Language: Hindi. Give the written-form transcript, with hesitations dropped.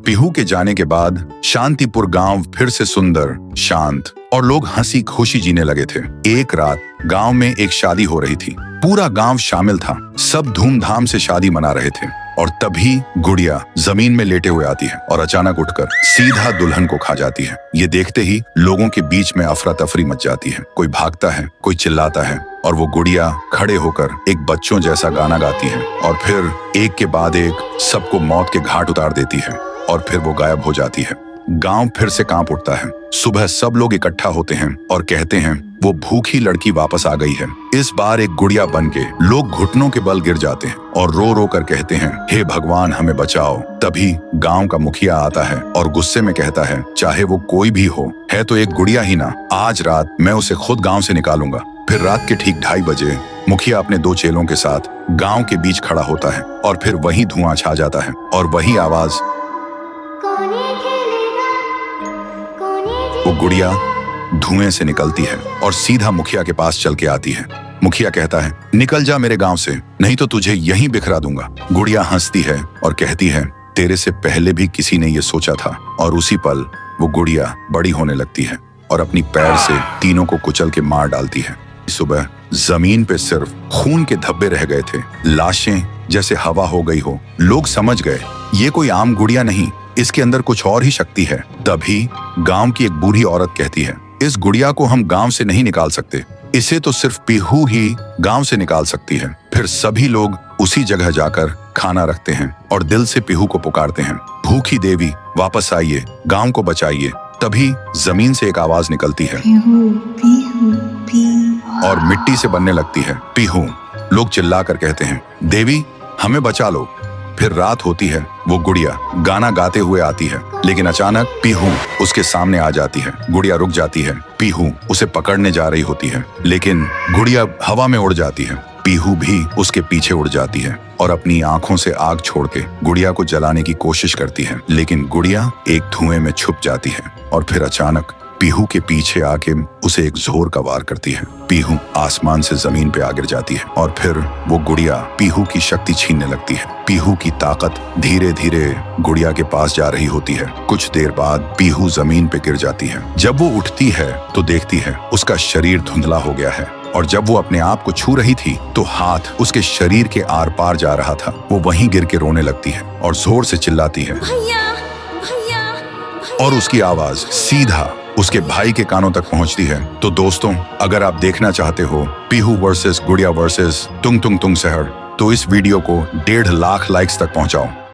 पीहू के जाने के बाद शांतिपुर गांव फिर से सुंदर, शांत और लोग हंसी खुशी जीने लगे थे। एक रात गांव में एक शादी हो रही थी। पूरा गांव शामिल था। सब धूमधाम से शादी मना रहे थे और तभी गुड़िया जमीन में लेटे हुए आती है और अचानक उठकर सीधा दुल्हन को खा जाती है। ये देखते ही लोगों के बीच में अफरा तफरी मच जाती है। कोई भागता है, कोई चिल्लाता है और वो गुड़िया खड़े होकर एक बच्चों जैसा गाना गाती है और फिर एक के बाद एक सबको मौत के घाट उतार देती है और फिर वो गायब हो जाती है। गांव फिर से कांप उठता है। सुबह सब लोग इकट्ठा होते हैं और कहते हैं वो भूखी लड़की वापस आ गई है। इस बार एक गुड़िया बन के लोग घुटनों के बल गिर जाते हैं और रो रो कर कहते हैं, हे भगवान हमें बचाओ। तभी गांव का मुखिया आता है और गुस्से में कहता है, चाहे वो कोई भी हो, है तो एक गुड़िया ही ना, आज रात मैं उसे खुद गांव से निकालूंगा। फिर रात के ठीक 2:30 बजे मुखिया अपने 2 चेलों के साथ गांव के बीच खड़ा होता है और फिर वही धुआं छा जाता है और वही आवाज, वो गुड़िया धुएं से निकलती है और सीधा मुखिया के पास चल के आती है। मुखिया कहता है, निकल जा मेरे गांव से, नहीं तो तुझे यहीं बिखरा दूंगा। गुड़िया हंसती है और कहती है, तेरे से पहले भी किसी ने ये सोचा था। और उसी पल वो गुड़िया बड़ी होने लगती है और अपनी पैर से तीनों को कुचल के मार डालती है। सुबह जमीन पे सिर्फ खून के धब्बे रह गए थे, लाशें जैसे हवा हो गई हो। लोग समझ गए ये कोई आम गुड़िया नहीं, इसके अंदर कुछ और ही शक्ति है। तभी गांव की एक बूढ़ी औरत कहती है, इस गुड़िया को हम गांव से नहीं निकाल सकते, इसे तो सिर्फ पीहू ही गांव से निकाल सकती है। फिर सभी लोग उसी जगह जाकर खाना रखते हैं और दिल से पीहू को पुकारते हैं, भूखी देवी वापस आइए, गांव को बचाइए। तभी जमीन से एक आवाज निकलती है, पीहू, पीहू, पीहू। और मिट्टी से बनने लगती है, पीहू। लोग चिल्लाकर कहते हैं, देवी हमें बचा लो। फिर रात होती है। वो गुड़िया गाना गाते हुए आती है, लेकिन अचानक पीहू उसके सामने आ जाती है। गुड़िया रुक जाती है। पीहू उसे पकड़ने जा रही होती है, लेकिन गुड़िया हवा में उड़ जाती है। पीहू भी उसके पीछे उड़ जाती है और अपनी आंखों से आग छोड़ के गुड़िया को जलाने की कोशिश करती है, लेकिन गुड़िया एक धुएं में छुप जाती है और फिर अचानक पीहू के पीछे आके उसे एक जोर का वार करती है। पीहू आसमान से जमीन पे आ गिर जाती है और फिर वो गुड़िया पीहू की शक्ति छीनने लगती है। पीहू की ताकत धीरे धीरे गुड़िया के पास जा रही होती है। कुछ देर बाद पीहू जमीन पे गिर जाती है। जब वो उठती है तो देखती है उसका शरीर धुंधला हो गया है और जब वो अपने आप को छू रही थी तो हाथ उसके शरीर के आर पार जा रहा था। वो वहीं गिर के रोने लगती है और जोर से चिल्लाती है, भैया, भैया, भैया। और उसकी आवाज सीधा उसके भाई के कानों तक पहुंचती है। तो दोस्तों, अगर आप देखना चाहते हो पीहू वर्सेस गुड़िया वर्सेस तुंग तुंग तुंग सहर, तो इस वीडियो को 1.5 लाख लाइक्स तक पहुंचाओ।